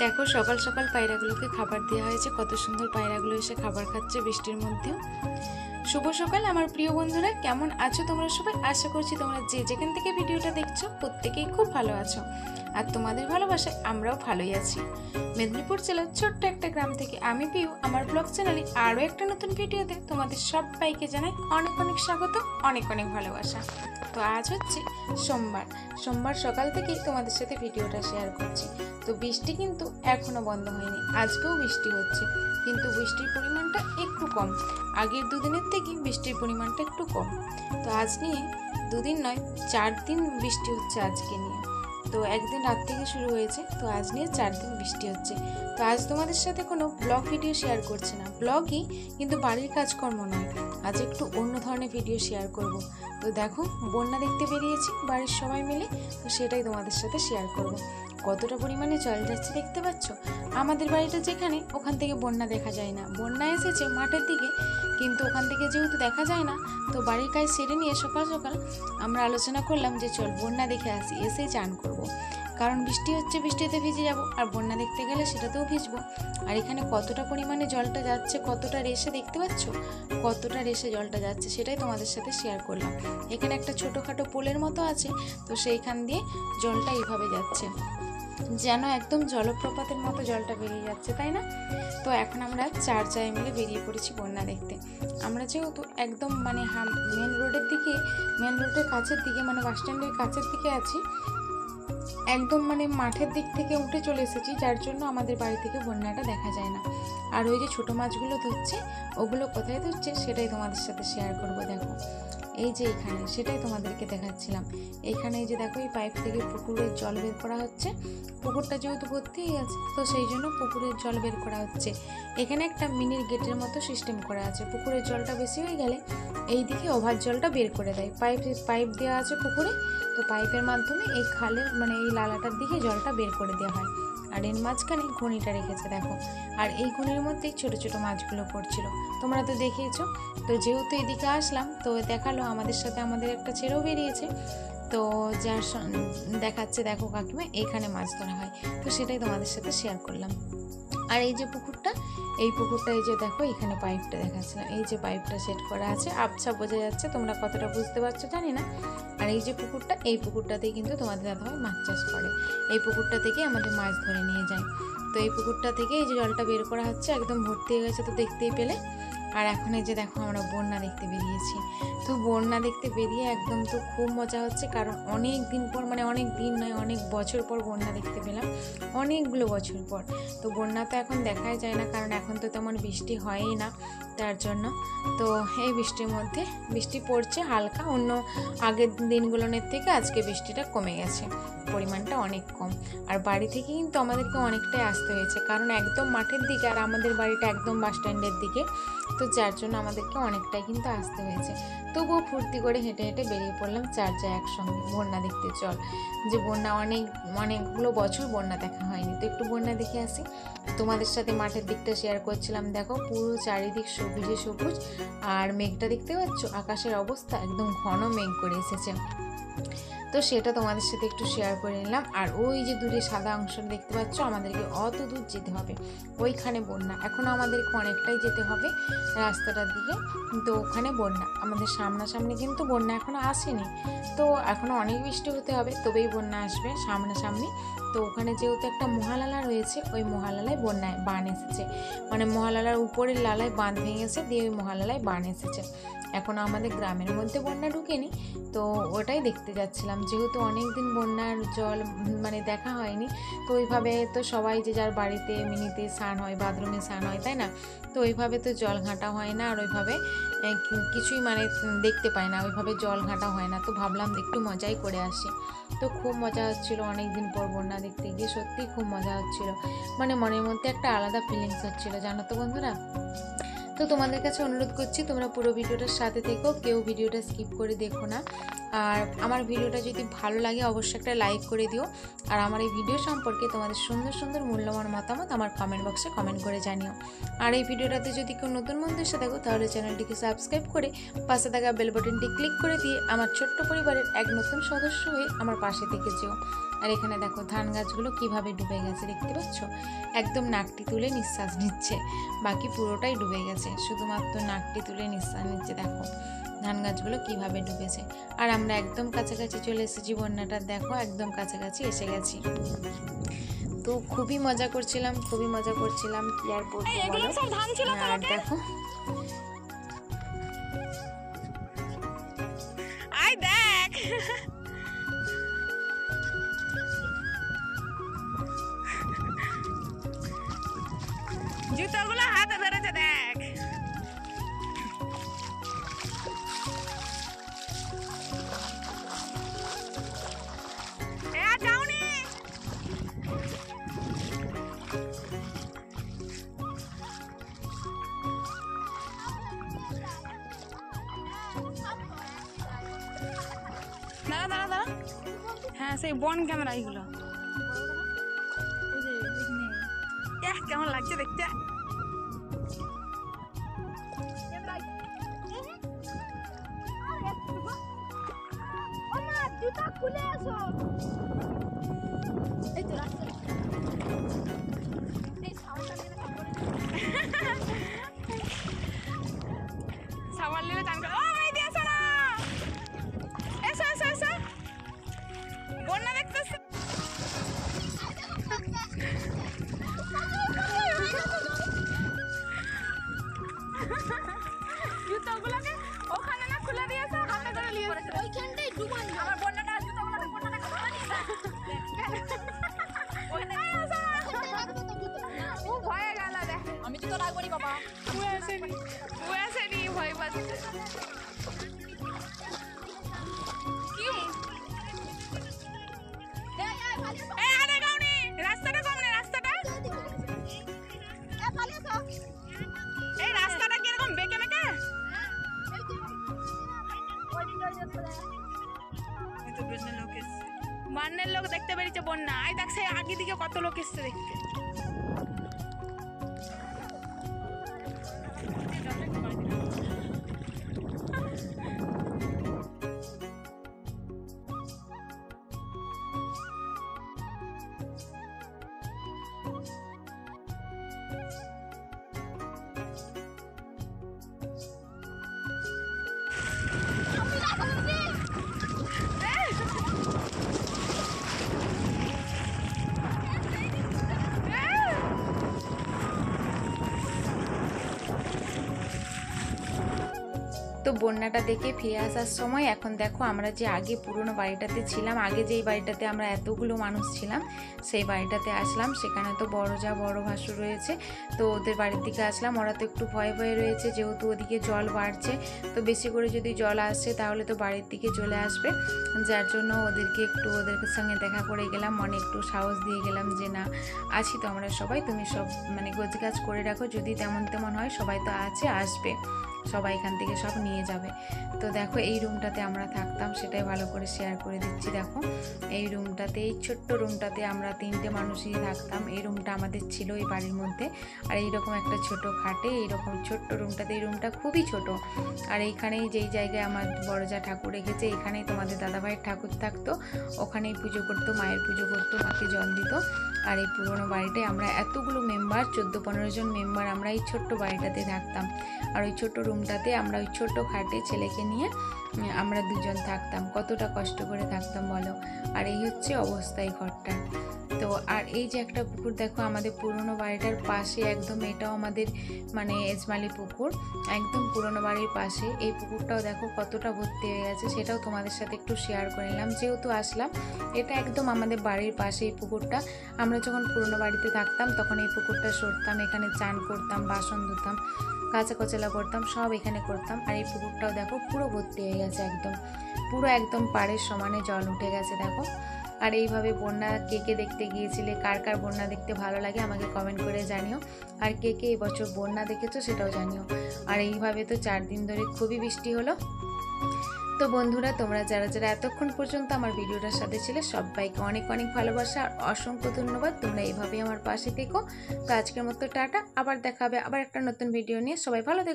দেখো সকাল সকাল পায়রাগুলোকে খাবার দেওয়া হয়েছে। কত সুন্দর পায়রাগুলো এসে খাবার খাচ্ছে বৃষ্টির মধ্যেও। শুভ সকাল আমার প্রিয় বন্ধুরা, কেমন আছো তোমরা সবাই? আশা করছি তোমরা যে যেখান থেকে ভিডিওটা দেখছো প্রত্যেকেই খুব ভালো আছো, আর তোমাদের ভালোবাসায় আমরাও ভালোই আছি। মেদিনীপুর জেলার ছোট্ট একটা গ্রাম থেকে আমি পিউ আমার ব্লগ চ্যানেলে আরও একটা নতুন ভিডিওতে তোমাদের সবাইকে জানাই অনেক অনেক স্বাগত, অনেক অনেক ভালোবাসা। তো আজ হচ্ছে সোমবার সকাল থেকেই তোমাদের সাথে ভিডিওটা শেয়ার করছি। তো বৃষ্টি কিন্তু এখনো বন্ধ হয়নি, আজকেও বৃষ্টি হচ্ছে, কিন্তু বৃষ্টির পরিমাণটা একটু কম। আগের দুদিনের থেকে বৃষ্টির পরিমাণটা একটু কম। তো আজ নিয়ে দুদিন নয় 4 দিন বৃষ্টি হচ্ছে আজকে নিয়ে। তো একদিন রাত থেকে শুরু হয়েছে, তো আজ নিয়ে 4 দিন বৃষ্টি হচ্ছে। তো আজ তোমাদের সাথে কোনো ব্লগ ভিডিও শেয়ার করছি না, ব্লগই কিন্তু বাড়ির কাজকর্ম নয়, আজ একটু অন্য ধরনের ভিডিও শেয়ার করব। তো দেখো বন্যা দেখতে বেরিয়েছি বাড়ির সবাই মিলে, তো সেটাই তোমাদের সাথে শেয়ার করব। কতটা পরিমাণে জল যাচ্ছে দেখতে পাচ্ছ। আমাদের বাড়িটা যেখানে, ওখান থেকে বন্যা দেখা যায় না, বন্যা এসেছে মাঠের দিকে, কিন্তু ওখান থেকে যেহেতু দেখা যায় না, তো বাড়ির কাজ সেরে নিয়ে সকাল সকাল আমরা আলোচনা করলাম যে চল বন্যা দেখে আসি, এসেই চান করব। কারণ বৃষ্টি হচ্ছে, বৃষ্টিতে ভিজে যাব, আর বন্যা দেখতে গেলে সেটাতেও ভিজবো। আর এখানে কতটা পরিমাণে জলটা যাচ্ছে, কতটা রেসে দেখতে পাচ্ছ, কতটা রেসে জলটা যাচ্ছে, সেটাই তোমাদের সাথে শেয়ার করলাম। এখানে একটা ছোটোখাটো পোলের মতো আছে, তো সেইখান দিয়ে জলটা এইভাবে যাচ্ছে, যেন একদম জলপ্রপাতের মতো জলটা বেরিয়ে যাচ্ছে, তাই না? তো এখন আমরা 4 জায় মিলে বেরিয়ে পড়েছি বন্যা দেখতে। আমরা যেহেতু একদম মেন রোডের দিকে, মেন রোডের কাছের দিকে, মানে বাস স্ট্যান্ডের কাছের দিকে আছি, একদম মাঠের দিক থেকে উঠে চলে এসেছি, যার জন্য আমাদের বাড়ি থেকে বন্যাটা দেখা যায় না। আর ওই যে ছোটো মাছগুলো ধরছে, ওগুলো কোথায় ধরছে সেটাই তোমাদের সাথে শেয়ার করব। দেখো এই যে এখানে, সেটাই তোমাদেরকে দেখাচ্ছিলাম। এইখানে এই যে দেখো, এই পাইপ থেকে পুকুরের জল বের করা হচ্ছে। পুকুরটা যেহেতু ভর্তিই আছে, তো সেই জন্য পুকুরের জল বের করা হচ্ছে। এখানে একটা মিনির গেটের মতো সিস্টেম করা আছে, পুকুরের জলটা বেশি হয়ে গেলে এই দিকে ওভার জলটা বের করে দেয়। পাইপ দেওয়া আছে পুকুরে, তো পাইপের মাধ্যমে এই খালের এই লালাটার দিকে জলটা বের করে দেওয়া হয়। আর এর মাঝখানে ঘনিটা রেখেছে দেখো, আর এই ঘনির মধ্যেই ছোট ছোট মাছগুলো পড়ছিল, তোমরা তো দেখেইছো। তো যেহেতু এদিকে আসলাম, তো দেখালো আমাদের সাথে, আমাদের একটা ছেলেও বেরিয়েছে, তো যার দেখাচ্ছে দেখো কাকিমা এখানে মাছ ধরা হয়, তো সেটাই তোমাদের সাথে শেয়ার করলাম। আর এই যে পুকুরটা, এই পুকুরটা এই যে দেখো, এখানে পাইপটা দেখাচ্ছিলাম, এই যে পাইপটা সেট করা আছে, আবছা বোঝা যাচ্ছে, তোমরা কতটা বুঝতে পারছো জানি না। আর এই যে পুকুরটা, এই পুকুরটাতেই কিন্তু তোমাদের দাদাভাই মাছ চাষ করে, এই পুকুরটা থেকে আমাদের মাছ ধরে নিয়ে যায়। তো এই পুকুরটা থেকে এই যে জলটা বের করা হচ্ছে, একদম ভর্তি হয়ে গেছে, তো দেখতেই পেলে। আর এখন এই যে দেখো আমরা বন্যা দেখতে বেরিয়েছি। তো বন্যা দেখতে বেরিয়ে একদম তো খুব মজা হচ্ছে, কারণ অনেক দিন পর, অনেক দিন নয় অনেক বছর পর বন্যা দেখতে পেলাম, অনেকগুলো বছর পর। তো বন্যা তো এখন দেখাই যায় না, কারণ এখন তো তেমন বৃষ্টি হয়ই না, তার জন্য। তো এই বৃষ্টির মধ্যে বৃষ্টি পড়ছে হালকা, অন্য আগের দিনগুলোর থেকে আজকে বৃষ্টিটা কমে গেছে, পরিমাণটা অনেক কম। আর বাড়ি থেকে কিন্তু আমাদেরকে অনেকটাই আসতে হয়েছে, কারণ একদম মাঠের দিকে, আর আমাদের বাড়িটা একদম বাস স্ট্যান্ডের দিকে, তো যার জন্য আমাদেরকে অনেকটাই কিন্তু আসতে হয়েছে। তবুও ফুর্তি করে হেঁটে হেঁটে বেরিয়ে পড়লাম 4 জায় একসঙ্গে বন্যা দেখতে। চল, যে বন্যা অনেকগুলো বছর বন্যা দেখা হয়নি, তো একটু বন্যা দেখে আসি। তোমাদের সাথে মাঠের দিকটা শেয়ার করছিলাম, দেখো পুরো চারিদিক সবুজে সবুজ, আর মেঘটা দেখতে পাচ্ছ, আকাশের অবস্থা একদম ঘন মেঘ করে এসেছে, তো সেটা তোমাদের সাথে একটু শেয়ার করে নিলাম। আর ওই যে দূরে সাদা অংশটা দেখতে পাচ্ছ, আমাদেরকে অত দূর যেতে হবে, ওইখানে বন্যা, এখনও আমাদেরকে অনেকটাই যেতে হবে রাস্তাটার দিকে, কিন্তু ওখানে বন্যা, আমাদের সামনাসামনি কিন্তু বন্যা এখনও আসেনি, তো এখনও অনেক বৃষ্টি হতে হবে তবেই বন্যা আসবে সামনাসামনি। তো ওখানে যেহেতু একটা মহালালা রয়েছে, ওই মহালালায় বন্যায় বান এসেছে, মহালালার উপরের লালায় বাঁধ ভেঙেছে, দিয়ে ওই মহালালায় বান এসেছে। এখনও আমাদের গ্রামের মধ্যে বন্যা ঢুকেনি, তো ওটাই দেখতে যাচ্ছিলাম। যেহেতু অনেক দিন বন্যার জল দেখা হয়নি, তো ওইভাবে তো সবাই যে যার বাড়িতে মিনিতে স্নান হয়, বাথরুমে স্নান হয়, তাই না? তো ওইভাবে তো জল ঘাঁটা হয় না, আর ওইভাবে কিছুই দেখতে পায় না, ওইভাবে জল ঘাঁটা হয় না। তো ভাবলাম একটু মজাই করে আসি, তো খুব মজা হচ্ছিল অনেক দিন পর বন্যা দেখতে গিয়ে, সত্যিই খুব মজা হচ্ছিল, মনের মধ্যে একটা আলাদা ফিলিংস হচ্ছিল, জানো তো বন্ধুরা। তো তোমাদের কাছে অনুরোধ করছি তোমরা পুরো ভিডিওটার সাথে থেকো, কেউ ভিডিওটা স্কিপ করে দেখো না। আর আমার ভিডিওটা যদি ভালো লাগে অবশ্যই একটা লাইক করে দিও। আর আমার এই ভিডিও সম্পর্কে তোমাদের সুন্দর সুন্দর মূল্যবান মতামত আমার কমেন্ট বক্সে কমেন্ট করে জানিও। আর এই ভিডিওটাতে যদি কেউ নতুন বন্ধু এসে থাকো তাহলে চ্যানেলটিকে সাবস্ক্রাইব করে পাশে থাকা বেল বাটনটি ক্লিক করে দিয়ে আমার ছোট্ট পরিবারের এক নতুন সদস্য হয়ে আমার পাশে থেকে যেও। আর এখানে দেখো ধান গাছগুলো কিভাবে ডুবে গেছে দেখতে পাচ্ছ, একদম নাকটি তুলে নিঃশ্বাস নিচ্ছে, বাকি পুরোটাই ডুবে গেছে, শুধুমাত্র নাকটি তুলে নিঃশ্বাস নিচ্ছে। দেখো ধান গাছগুলো কিভাবে ডুবেছে। আর আমরা একদম কাছাকাছি চলে এসেছি, বন্যাটা দেখো একদম কাছাকাছি এসে গেছি। তো খুবই মজা করছিলাম কি আর বলবো। আর দেখো জুতোগুলো হাতে ধরেছে দেখ। দাঁড়া, হ্যাঁ সেই বন ক্যামেরা এইগুলো কেমন লাগছে দেখতে। সাবান নিলে চান করে। ও মেয়ে দিয়ে আসো না, এসো এসো এসো, বন্যা দেখতেছে। জুতোগুলোকে ওখানে না খুলে দিয়েছে, হাতে ধরে নিয়ে এসেছে ওইখানটাই ডুবান। আমার বন্যাটা জুতোগুলোকে বন্যাটা খুলে দিয়েছে। ও ভয়ে গেল দেখ। আমি জুতো রাখবো নি বাবা, ও আসেনি ভয় পাচ্ছে। কি এই আরে গাউনি রাস্তাটা কমনে, রাস্তাটা এই রাস্তাটা কিরকম বেঁকে বেঁকে। বন্যার লোক দেখতে পেরেছে, বন্যা আই দেখ সেই আগে দিকে কত লোক এসছে দেখতে। তো বন্যাটা দেখে ফিরে আসার সময় এখন দেখো আমরা যে আগে পুরনো বাড়িটাতে ছিলাম, আগে যেই বাড়িটাতে আমরা এতগুলো মানুষ ছিলাম সেই বাড়িটাতে আসলাম। সেখানে তো বড় ভাসুর রয়েছে, তো ওদের বাড়ির দিকে আসলাম। ওরা তো একটু ভয়ে রয়েছে, যেহেতু ওদিকে জল বাড়ছে, তো বেশি করে যদি জল আসে তাহলে তো বাড়ির দিকে চলে আসবে, যার জন্য ওদের সঙ্গে দেখা করে গেলাম, মনে একটু সাহস দিয়ে গেলাম যে না আছি তো আমরা সবাই, তুমি সব মানে গোছগাছ করে রাখো, যদি তেমন হয় সবাই তো আছে, আসবে সবাই এখান থেকে সব নিয়ে যাবে। তো দেখো এই রুমটাতে আমরা থাকতাম, সেটাই ভালো করে শেয়ার করে দিচ্ছি। দেখো এই রুমটাতে, এই ছোট্ট রুমটাতে আমরা 3টে মানুষই থাকতাম। এই রুমটা আমাদের ছিল এই বাড়ির মধ্যে। আর এইরকম একটা ছোট খাটে এইরকম ছোট্ট রুমটাতে, এই রুমটা খুবই ছোট। আর এইখানেই যেই জায়গায় আমার বড় যা ঠাকুর রেখেছে, এখানেই তোমাদের দাদাভাইয়ের ঠাকুর থাকতো, ওখানেই পুজো করতো, মায়ের পুজো করতো, মাকে জল দিত। আর এই পুরোনো বাড়িটায় আমরা এতগুলো মেম্বার, 14-15 জন মেম্বার আমরা এই ছোট্ট বাড়িটাতে থাকতাম। আর ওই ছোট্ট রুমটাতে আমরা ওই ছোট্ট খাটে ছেলেকে নিয়ে আমরা 2 জন থাকতাম। কতটা কষ্ট করে থাকতাম বলো। আর এই হচ্ছে অবস্থা এই ঘরটার। তো আর এই যে একটা পুকুর দেখো আমাদের পুরনো বাড়িটার পাশে, একদম এটাও আমাদের মানে এজমালি পুকুর, একদম পুরনো বাড়ির পাশে। এই পুকুরটাও দেখো কতটা ভর্তি হয়ে গেছে, সেটাও তোমাদের সাথে একটু শেয়ার করে নিলাম যেহেতু আসলাম। এটা একদম আমাদের বাড়ির পাশে এই পুকুরটা। আমরা যখন পুরনো বাড়িতে থাকতাম তখন এই পুকুরটা সরতাম, এখানে চান করতাম, বাসন ধুতাম, কাঁচা কচলা করতাম, সব এখানে করতাম। আর এই পুকুরটাও দেখো পুরো ভর্তি হয়ে গেছে, একদম পাড়ের সমানে জল উঠে গেছে দেখো। আর এইভাবে বন্যা কে কে দেখতে গিয়েছিলে, কার কার বন্যা দেখতে ভালো লাগে আমাকে কমেন্ট করে জানিও। আর কে কে এবছর বন্যা দেখেছো সেটাও জানিও। আর এইভাবে তো 4 দিন ধরে খুবই বৃষ্টি হলো। তো তো বন্ধুরা, তোমরা যারা যারা এতক্ষণ পর্যন্ত আমার ভিডিওটার সাথে ছিলে সবাইকে অনেক অনেক ভালোবাসা আর অসংখ্য ধন্যবাদ। তোমরা এইভাবেই আমার পাশে থেকো। তো আজকের মতো টাটা, আবার দেখা হবে আবার একটা নতুন ভিডিও নিয়ে। সবাই ভালো থেকো।